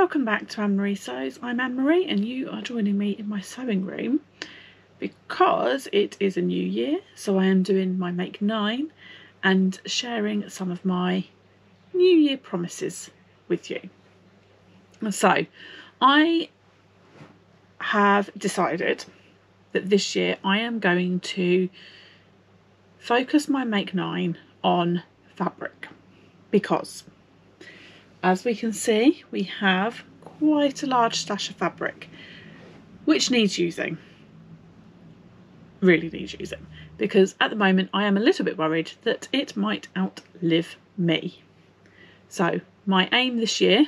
Welcome back to Anne Marie Sews. I'm Anne Marie and you are joining me in my sewing room because it is a new year, so I am doing my Make 9 and sharing some of my New Year promises with you. So I have decided that this year I am going to focus my Make 9 on fabric because, as we can see, we have quite a large stash of fabric which needs using, really needs using, because at the moment I am a little bit worried that it might outlive me. So my aim this year,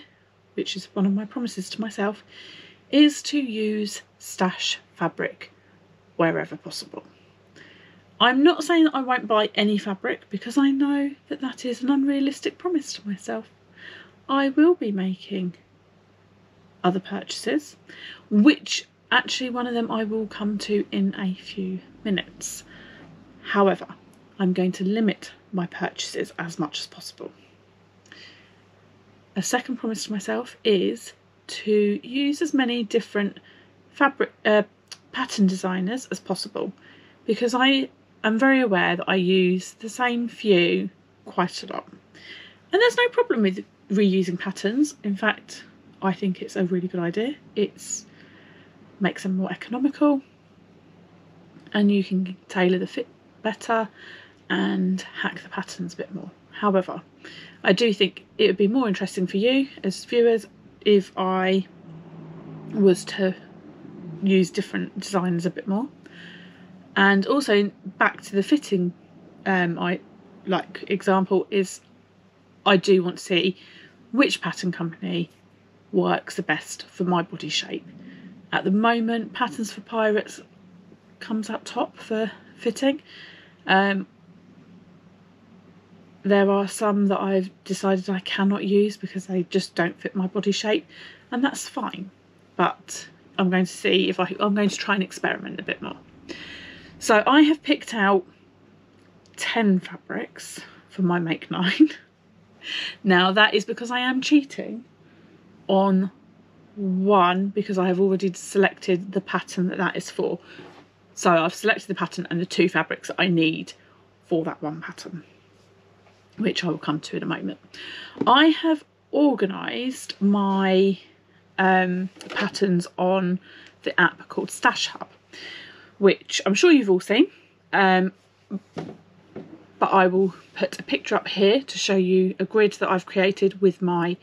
which is one of my promises to myself, is to use stash fabric wherever possible. I'm not saying that I won't buy any fabric because I know that that is an unrealistic promise to myself. I will be making other purchases, which actually one of them I will come to in a few minutes. However, I'm going to limit my purchases as much as possible. A second promise to myself is to use as many different fabric pattern designers as possible, because I am very aware that I use the same few quite a lot. And there's no problem with reusing patterns. In fact, I think it's a really good idea. It makes them more economical and you can tailor the fit better and hack the patterns a bit more. However, I do think it would be more interesting for you as viewers if I was to use different designs a bit more. And also, back to the fitting example, is I do want to see which pattern company works the best for my body shape. At the moment, Patterns for Pirates comes up top for fitting. There are some that I've decided I cannot use because they just don't fit my body shape, and that's fine. But I'm going to see if I'm going to try and experiment a bit more. So I have picked out 10 fabrics for my Make 9. Now that is because I am cheating on one, because I have already selected the pattern that is for. So I've selected the pattern and the 2 fabrics that I need for that one pattern, which I will come to in a moment. I have organised my patterns on the app called Stash Hub, which I'm sure you've all seen, but I will put a picture up here to show you a grid that I've created with my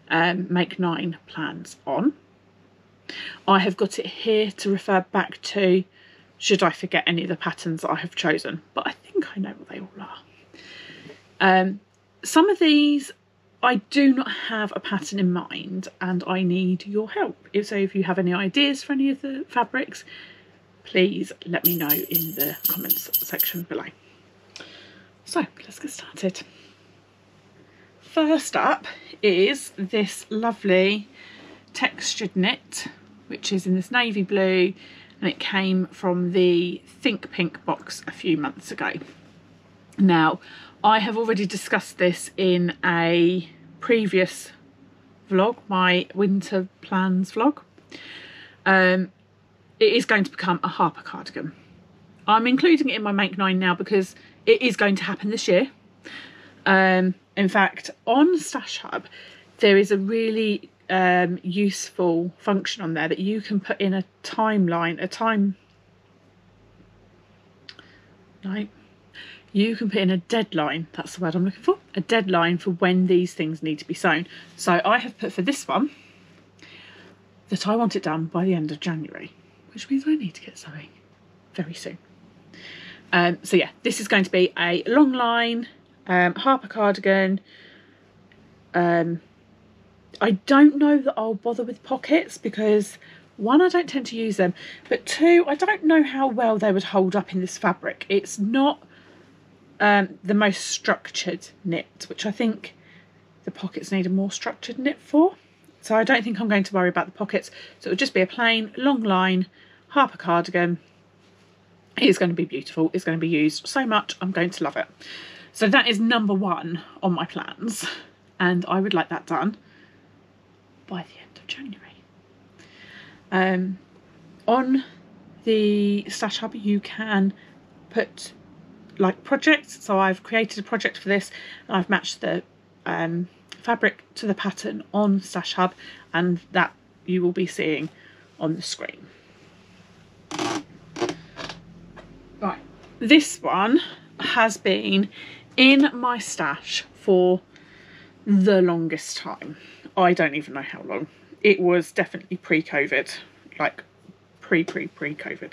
Make 9 plans on. I have got it here to refer back to should I forget any of the patterns that I have chosen, but I think I know what they all are. Some of these I do not have a pattern in mind and I need your help. If you have any ideas for any of the fabrics, please let me know in the comments section below. So let's get started. First up is this lovely textured knit, which is in this navy blue, and it came from the Think Pink box a few months ago. Now, I have already discussed this in a previous vlog, my winter plans vlog. It is going to become a Harper cardigan. I'm including it in my Make 9 now because it is going to happen this year. In fact, on Stash Hub, there is a really useful function on there that you can put in a timeline, you can put in a deadline, that's the word I'm looking for, a deadline for when these things need to be sewn. So I have put for this one that I want it done by the end of January, which means I need to get sewing very soon. So yeah, this is going to be a long line Harper cardigan. I don't know that I'll bother with pockets because, one, I don't tend to use them, but 2, I don't know how well they would hold up in this fabric. It's not the most structured knit, which I think the pockets need a more structured knit for. So I don't think I'm going to worry about the pockets. So it'll just be a plain long line Harper cardigan. It is going to be beautiful. It's going to be used so much. I'm going to love it. So that is number 1 on my plans, and I would like that done by the end month of January. On the Stash Hub you can put like projects, so I've created a project for this and I've matched the fabric to the pattern on Stash Hub, and that you will be seeing on the screen. Right, this one has been in my stash for the longest time. I don't even know how long. It was definitely pre-COVID, like pre-COVID.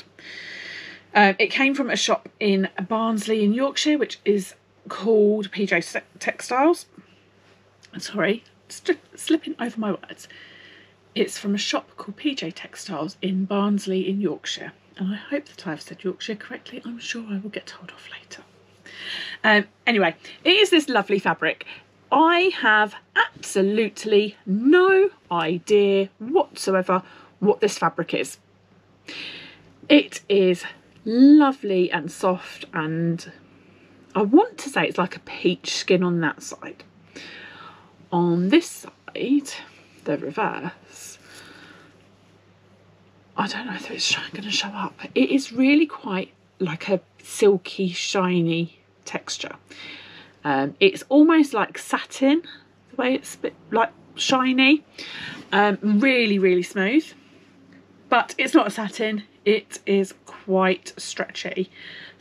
It came from a shop in Barnsley in Yorkshire, which is called PJ Textiles. Sorry, slipping over my words. It's from a shop called PJ Textiles in Barnsley in Yorkshire. And I hope that I've said Yorkshire correctly. I'm sure I will get told off later. Anyway, it is this lovely fabric. I have absolutely no idea whatsoever what this fabric is. It is lovely and soft, and I want to say it's like a peach skin on that side. On this side, the reverse, I don't know if it's going to show up. It is really quite like a silky, shiny texture. It's almost like satin, the way it's a bit like shiny. Really, really smooth. But it's not a satin. It is quite stretchy.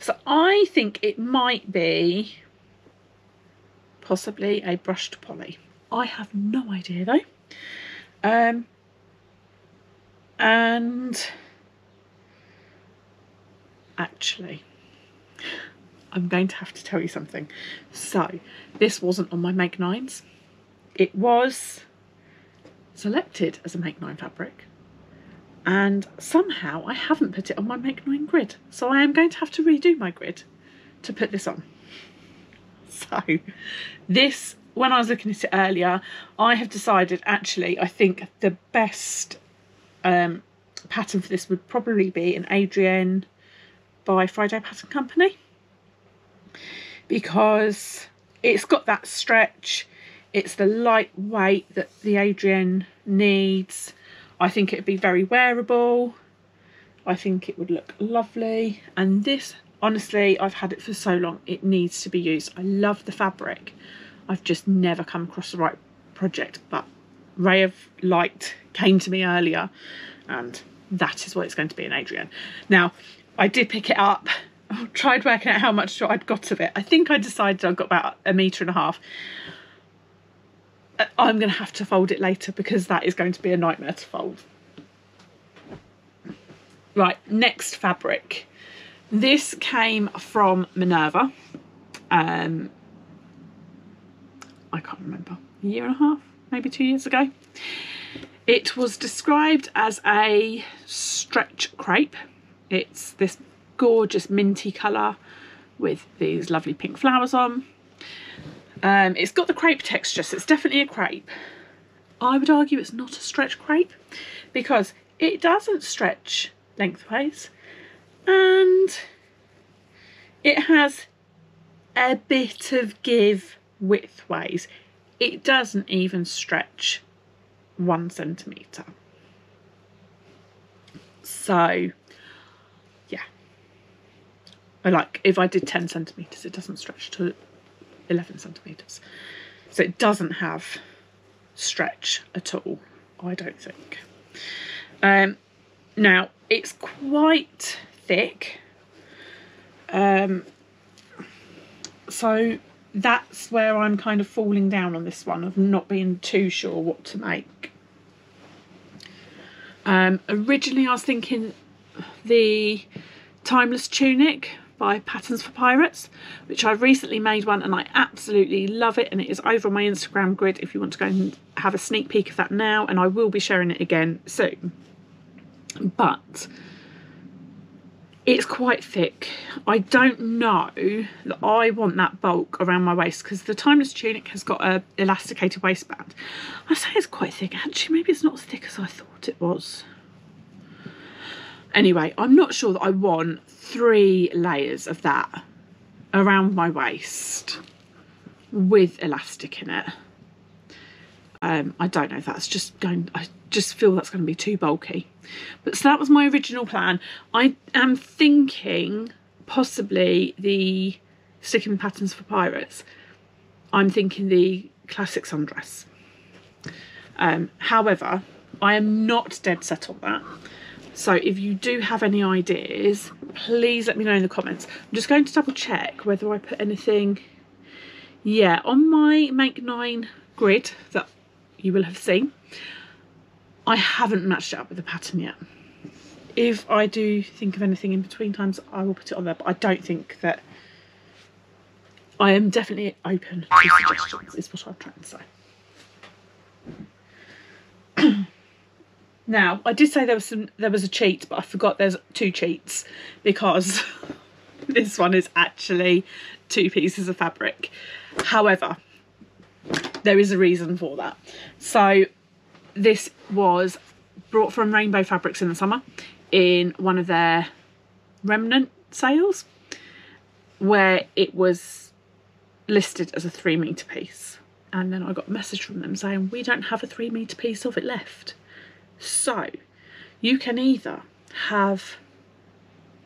So I think it might be possibly a brushed poly. I have no idea though. And actually, I'm going to have to tell you something. So this wasn't on my Make 9s. It was selected as a Make 9 fabric, and somehow I haven't put it on my Make 9 grid. So I am going to have to redo my grid to put this on. So this, when I was looking at it earlier, I have decided actually I think the best pattern for this would probably be an Adrienne by Friday Pattern Company, because it's got that stretch, it's the lightweight that the Adrienne needs. I think it'd be very wearable. I think it would look lovely, and this, honestly, I've had it for so long, it needs to be used. I love the fabric. I've just never come across the right project, but Ray of Light came to me earlier, and that is what it's going to be, an Adrienne. Now, I did pick it up, tried working out how much I'd got of it. I think I decided I got about 1.5 meters. I'm going to have to fold it later because that is going to be a nightmare to fold. Right, next fabric. This came from Minerva. I can't remember, 1.5 years, maybe 2 years ago. It was described as a stretch crepe. It's this gorgeous minty colour with these lovely pink flowers on. It's got the crepe texture, so it's definitely a crepe. I would argue it's not a stretch crepe because it doesn't stretch lengthways, and it has a bit of give widthways. It doesn't even stretch 1 centimetre. So yeah, like if I did 10 centimetres, it doesn't stretch to 11 centimetres. So it doesn't have stretch at all, I don't think. Now it's quite thick, so that's where I'm kind of falling down on this one, of not being too sure what to make. Originally I was thinking the Timeless Tunic by Patterns for Pirates, which I've recently made one and I absolutely love it, and it is over on my Instagram grid if you want to go and have a sneak peek of that now, and I will be sharing it again soon. But it's quite thick. I don't know that I want that bulk around my waist, because the Timeless Tunic has got a elasticated waistband. I say it's quite thick. Actually, maybe it's not as thick as I thought it was. Anyway, I'm not sure that I want 3 layers of that around my waist with elastic in it. I don't know, that's just going, I just feel that's going to be too bulky. But so that was my original plan. I am thinking possibly the sticking patterns for pirates. I'm thinking the classic sundress. However, I am not dead set on that. So if you do have any ideas, please let me know in the comments. I'm just going to double check whether I put anything. Yeah, on my Make 9 grid that you will have seen, I haven't matched it up with the pattern yet. If I do think of anything in between times, I will put it on there, but I don't think that. I am definitely open to suggestions, is what I'm trying to say. Now, I did say there was a cheat, but I forgot there's 2 cheats, because this one is actually 2 pieces of fabric. However, there is a reason for that. So this was brought from Rainbow Fabrics in the summer in one of their remnant sales, where it was listed as a 3-metre piece. And then I got a message from them saying, we don't have a 3-metre piece of it left. So you can either have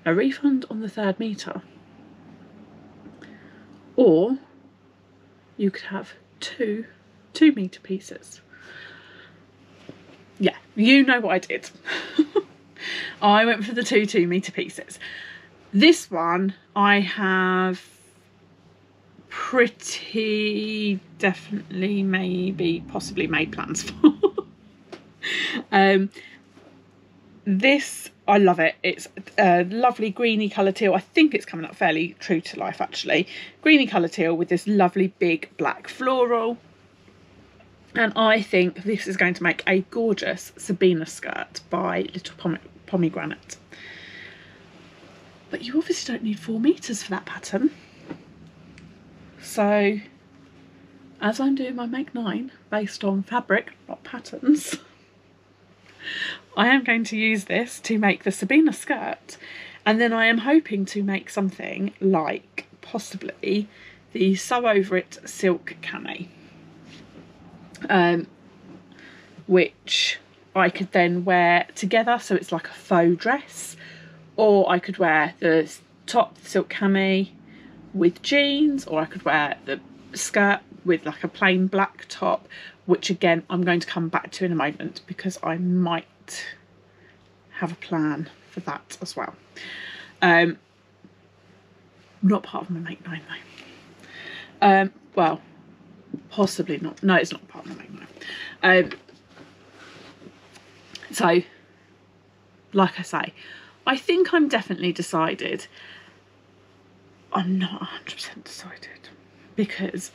a refund on the 3rd metre, or you could have 2 2-metre pieces. Yeah, you know what I did. I went for the 2 2-metre pieces. This one I have pretty definitely, maybe, possibly made plans for. This, I love it. It's a lovely greeny colour teal. I think it's coming up fairly true to life, actually. Greeny colour teal with this lovely big black floral. And I think this is going to make a gorgeous Subina skirt by Little Pomegranate. But you obviously don't need 4 metres for that pattern. So, as I'm doing my Make 9 based on fabric, not patterns, I am going to use this to make the Subina skirt, and then I am hoping to make something like possibly the Sew Over It silk cami, which I could then wear together, so it's like a faux dress, or I could wear the top, the silk cami, with jeans, or I could wear the skirt with like a plain black top, which again I'm going to come back to in a moment, because I might have a plan for that as well. Not part of my Make 9 though. Well, possibly not. No, it's not part of my Make 9. So, like I say, I think I'm definitely decided. I'm not 100% decided, because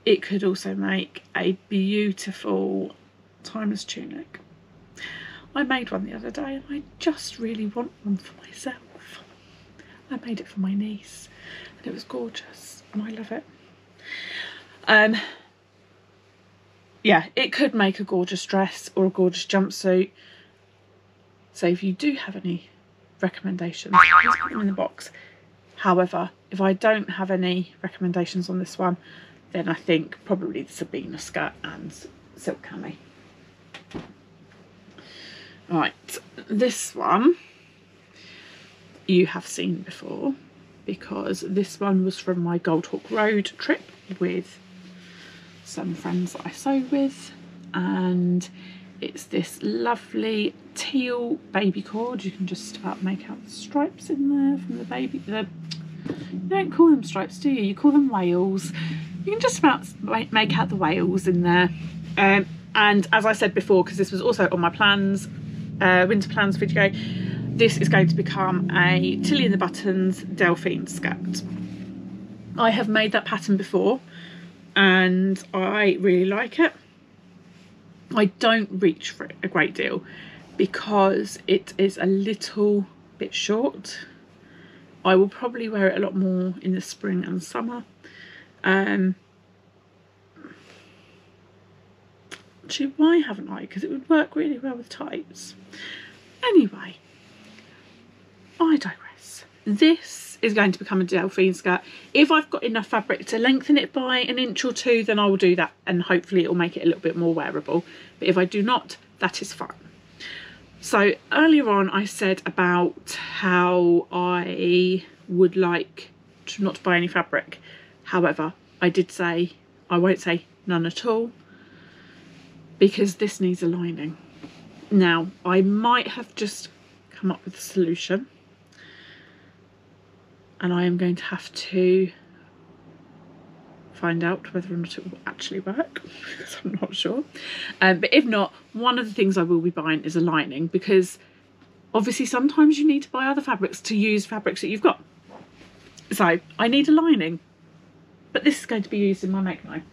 it could also make a beautiful timeless tunic. I made one the other day and I just really want one for myself. I made it for my niece and it was gorgeous and I love it. Yeah, it could make a gorgeous dress or a gorgeous jumpsuit. So if you do have any recommendations, please put them in the box. However, if I don't have any recommendations on this one, then I think probably the Subina skirt and silk cami. Right, this one you have seen before, because this one was from my Goldhawk Road trip with some friends that I sew with, and it's this lovely teal baby cord. You can just about make out the stripes in there from the baby. You don't call them stripes, do you? You call them wales. You can just about make out the wales in there. And as I said before, because this was also on my plans, winter plans video, this is going to become a Tilly in the Buttons Delphine skirt. I have made that pattern before and I really like it. I don't reach for it a great deal because it is a little bit short. I will probably wear it a lot more in the spring and summer. Actually, why haven't I? Because it would work really well with tights. Anyway, I digress. This is going to become a Delphine skirt. If I've got enough fabric to lengthen it by an inch or two, then I will do that, and hopefully it will make it a little bit more wearable. But if I do not, that is fine. So earlier on I said about how I would like to not buy any fabric. However, I did say I won't say none at all, because this needs a lining. Now, I might have just come up with a solution, and I am going to have to find out whether or not it will actually work, because I'm not sure. But if not, one of the things I will be buying is a lining, because obviously sometimes you need to buy other fabrics to use fabrics that you've got. So I need a lining, but this is going to be used in my make line.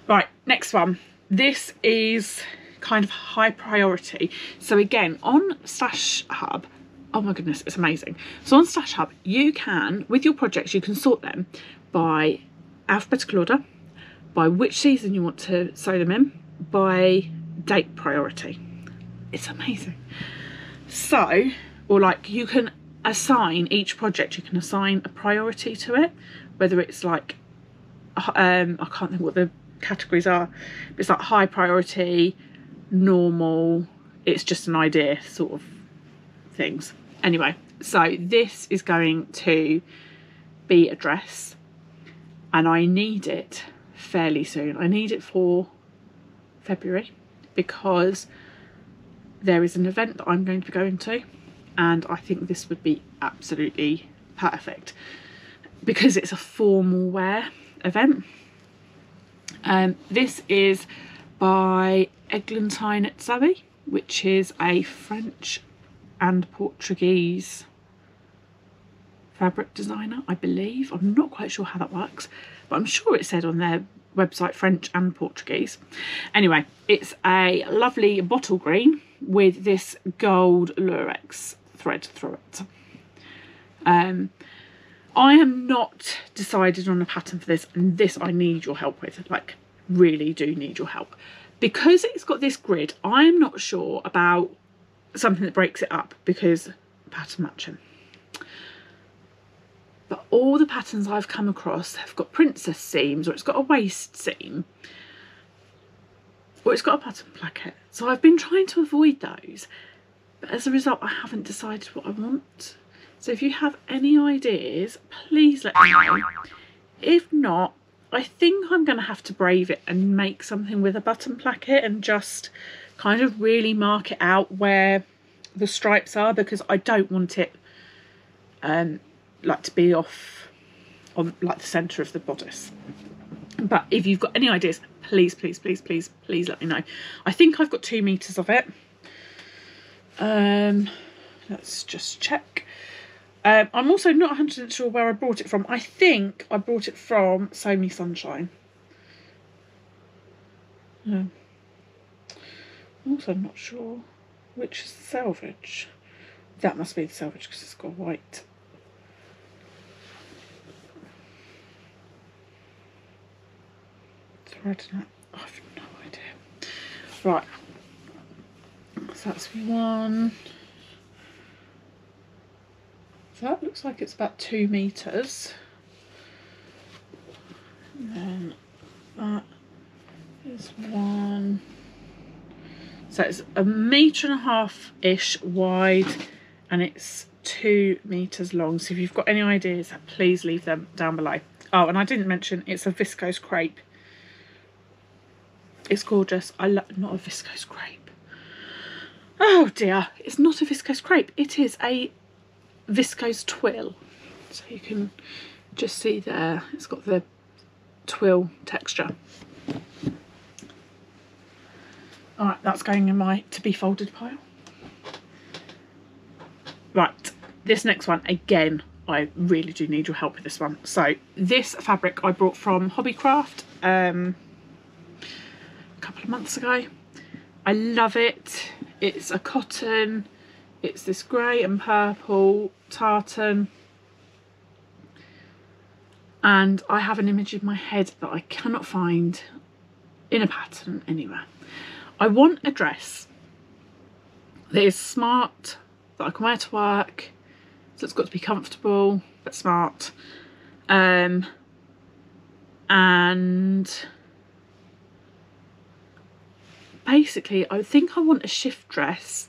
Right, next one. This is kind of high priority. So again, on Stash Hub, oh my goodness, it's amazing. So on Stash Hub, you can, with your projects, you can sort them by alphabetical order, by which season you want to sew them in, by date priority. It's amazing. So, or like you can assign each project, you can assign a priority to it, whether it's like, I can't think what the categories are, but it's like high priority, normal, it's just an idea sort of things. Anyway, so this is going to be a dress, and I need it fairly soon. I need it for February, because there is an event that I'm going to be going to, and I think this would be absolutely perfect because it's a formal wear event. This is by Eglantine Zoe, which is a French and Portuguese fabric designer, I believe. I'm not quite sure how that works, but I'm sure it said on their website French and Portuguese. Anyway, it's a lovely bottle green with this gold lurex thread through it. I am not decided on a pattern for this, and this I need your help with, like really do need your help, because it's got this grid. I'm not sure about something that breaks it up, because pattern matching. But all the patterns I've come across have got princess seams, or it's got a waist seam, or it's got a pattern placket. So I've been trying to avoid those, but as a result I haven't decided what I want. So if you have any ideas, please let me know. If not, I think I'm going to have to brave it and make something with a button placket and just kind of really mark it out where the stripes are, because I don't want it like to be off on like the centre of the bodice. But if you've got any ideas, please, please, please, please, please let me know. I think I've got 2 meters of it. Let's just check. I'm also not 100% sure where I brought it from. I think I brought it from Sew Me Sunshine. I'm also not sure which is the selvage. That must be the selvage because it's got white. Thread in it. I have no idea. Right. So that's one. So that looks like it's about 2 meters. And then that is one. So it's 1.5 meters-ish wide, and it's 2 meters long. So if you've got any ideas, please leave them down below. Oh, and I didn't mention it's a viscose crepe. It's gorgeous. I love, not a viscose crepe. Oh dear, it's not a viscose crepe. It is a viscose twill. So you can just see there, it's got the twill texture. All right, that's going in my to be folded pile. Right, this next one, again, I really do need your help with this one. So this fabric I brought from Hobbycraft a couple of months ago. I love it. It's a cotton. It's this grey and purple tartan. And I have an image in my head that I cannot find in a pattern anywhere. I want a dress that is smart, that I can wear to work, So it's got to be comfortable but smart. And basically I think I want a shift dress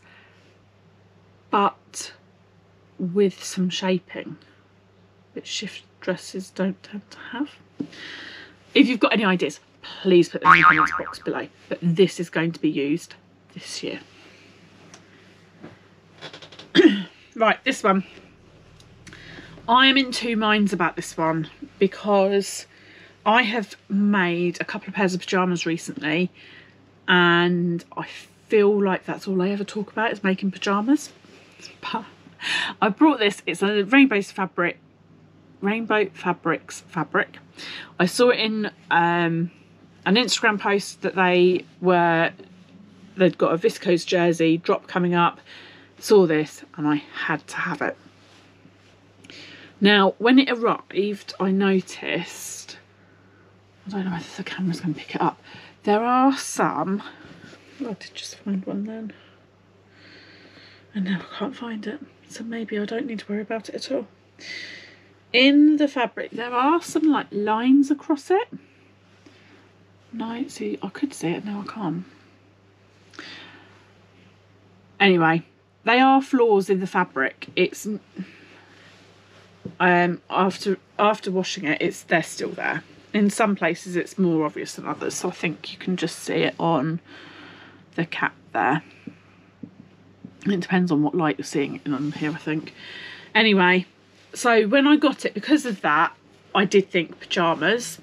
but with some shaping, which shift dresses don't tend to have. If you've got any ideas, please put them in the comments box below, but this is going to be used this year. Right, this one. I am in two minds about this one because I have made a couple of pairs of pyjamas recently and I feel like that's all I ever talk about is making pyjamas. But I brought this, it's a Rainbow Fabrics fabric. I saw it in an Instagram post that they'd got a viscose jersey drop coming up. Saw this and I had to have it. Now when it arrived I noticed, I don't know whether the camera's going to pick it up, there are some, oh, I did just find one then and now I can't find it, so maybe I don't need to worry about it at all. In the fabric there are some like lines across it. No, see, I could see it, now I can't. Anyway, they are flaws in the fabric. It's after washing it, they're still there. In some places it's more obvious than others, so I think you can just see it on the cap there. It depends on what light you're seeing it in on here, I think. Anyway, so when I got it, because of that, I did think pyjamas.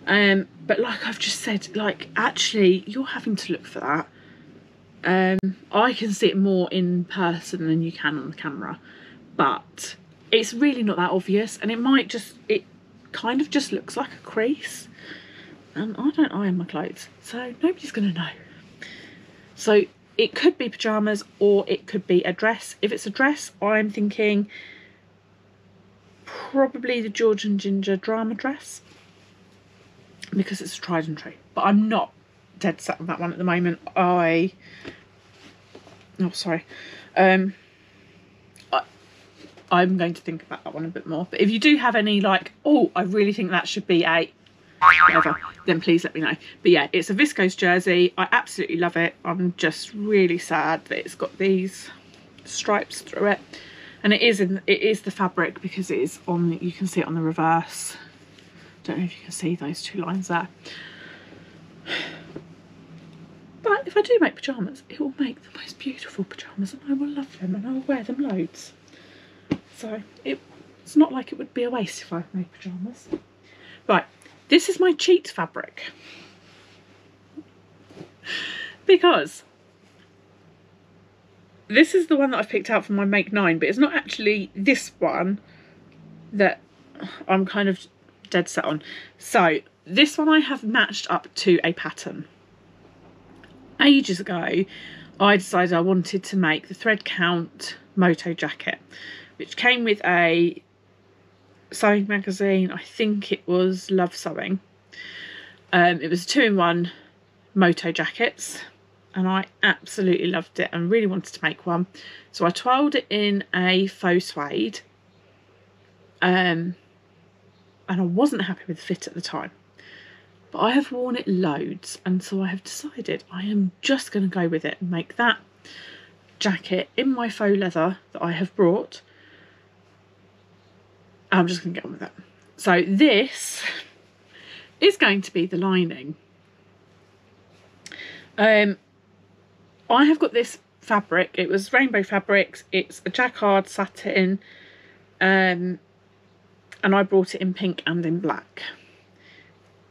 But like I've just said, like actually you're having to look for that. I can see it more in person than you can on the camera, but it's really not that obvious, and it kind of just looks like a crease, and I don't iron my clothes, so nobody's gonna know. So it could be pyjamas or it could be a dress. If it's a dress, I'm thinking probably the George and Ginger drama dress because it's tried and true, but I'm not dead set on that one at the moment. I'm going to think about that one a bit more, but if you do have any like, oh, I really think that should be a whatever, then please let me know. But yeah, it's a viscose jersey. I absolutely love it. I'm just really sad that it's got these stripes through it, and it is the fabric because it is on, you can see it on the reverse. Don't know if you can see those two lines there. But if I do make pyjamas, it will make the most beautiful pyjamas and I will love them and I will wear them loads. So it's not like it would be a waste if I made pyjamas. Right, this is my cheat fabric. Because this is the one that I've picked out for my Make 9, but it's not actually this one that I'm kind of dead set on. So this one I have matched up to a pattern. Ages ago I decided I wanted to make the thread count moto jacket, which came with a sewing magazine. I think it was Love Sewing. It was 2-in-1 moto jackets and I absolutely loved it and really wanted to make one, so I twirled it in a faux suede, and I wasn't happy with the fit at the time. But I have worn it loads, and so I have decided I am just going to go with it and make that jacket in my faux leather that I have brought. I'm just going to get on with it. So this is going to be the lining. I have got this fabric. It was Rainbow Fabrics. It's a jacquard satin, and I brought it in pink and in black.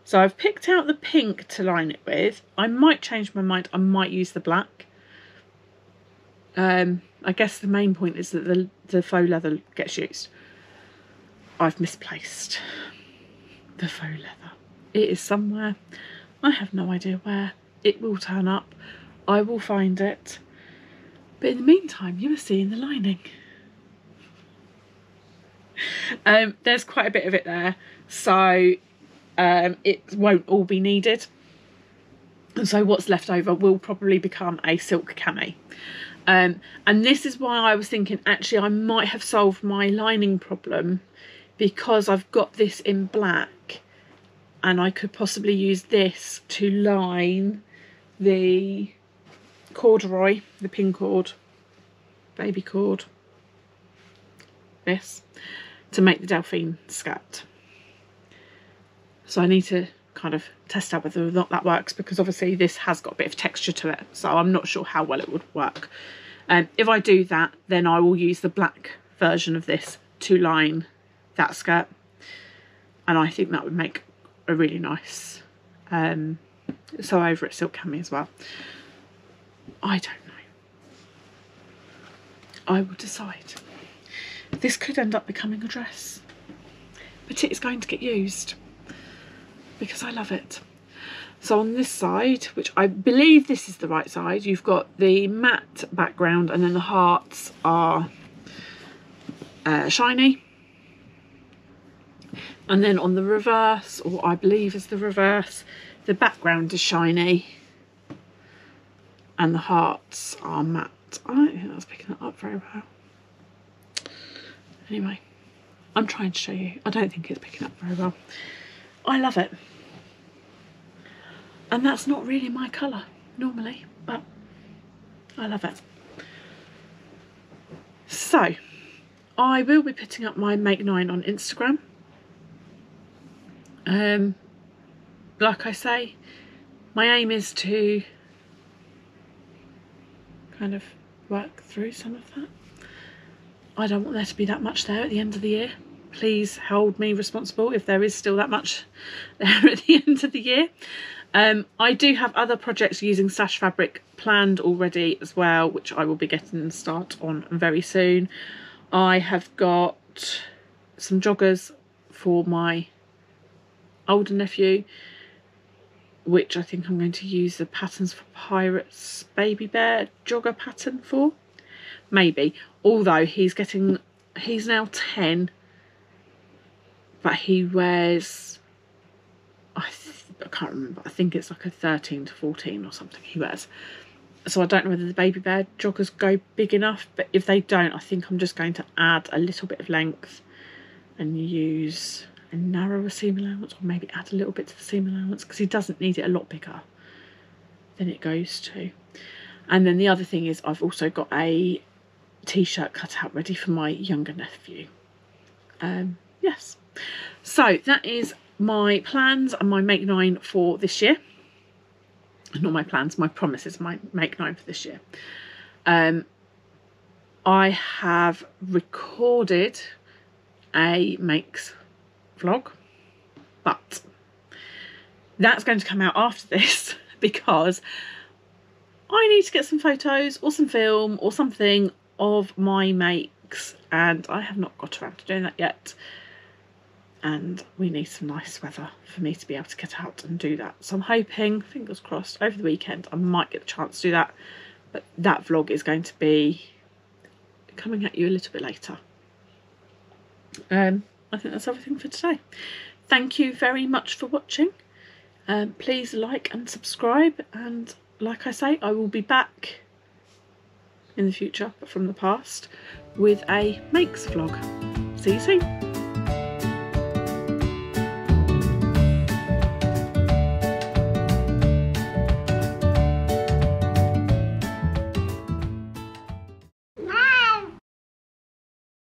So I've picked out the pink to line it with. I might change my mind. I might use the black. I guess the main point is that the faux leather gets used. I've misplaced the faux leather. It is somewhere. I have no idea where. It will turn up. I will find it. But in the meantime, you are seeing the lining. There's quite a bit of it there. So it won't all be needed, and so what's left over will probably become a silk cami. And this is why I was thinking actually I might have solved my lining problem, because I've got this in black and I could possibly use this to line the corduroy, the pin cord, baby cord, this, to make the Delphine skirt. So I need to kind of test out whether or not that works, because obviously this has got a bit of texture to it, so I'm not sure how well it would work. If I do that, then I will use the black version of this to line that skirt, and I think that would make a really nice sew over it silk cami as well. I don't know. I will decide. This could end up becoming a dress, but it is going to get used because I love it. So on this side, which I believe this is the right side, you've got the matte background and then the hearts are shiny. And then on the reverse, or I believe is the reverse, the background is shiny and the hearts are matte. I don't think that's picking that up very well. Anyway, I'm trying to show you. I don't think it's picking up very well. I love it. And that's not really my colour normally, but I love it. So, I will be putting up my Make 9 on Instagram. Like I say, my aim is to kind of work through some of that. I don't want there to be that much there at the end of the year. Please hold me responsible if there is still that much there at the end of the year. I do have other projects using stash fabric planned already as well, which I will be getting start on very soon. I have got some joggers for my older nephew, which I think I'm going to use the Patterns for Pirates Baby Bear jogger pattern for. Maybe, although he's now 10, but he wears, I can't remember, I think it's like a 13 to 14 or something he wears. So I don't know whether the Baby Bear joggers go big enough, but if they don't, I think I'm just going to add a little bit of length and use a narrower seam allowance, or maybe add a little bit to the seam allowance, because he doesn't need it a lot bigger than it goes to. And then the other thing is I've also got a t-shirt cut out ready for my younger nephew. Yes, so that is my plans and my Make 9 for this year. Not my plans, my promises, my Make 9 for this year. I have recorded a makes vlog, but that's going to come out after this because I need to get some photos or some film or something of my makes, and I have not got around to doing that yet, and we need some nice weather for me to be able to get out and do that. So I'm hoping, fingers crossed, over the weekend I might get the chance to do that, but that vlog is going to be coming at you a little bit later. I think that's everything for today. Thank you very much for watching. Please like and subscribe, and like I say, I will be back in the future, but from the past, with a makes vlog. See you soon.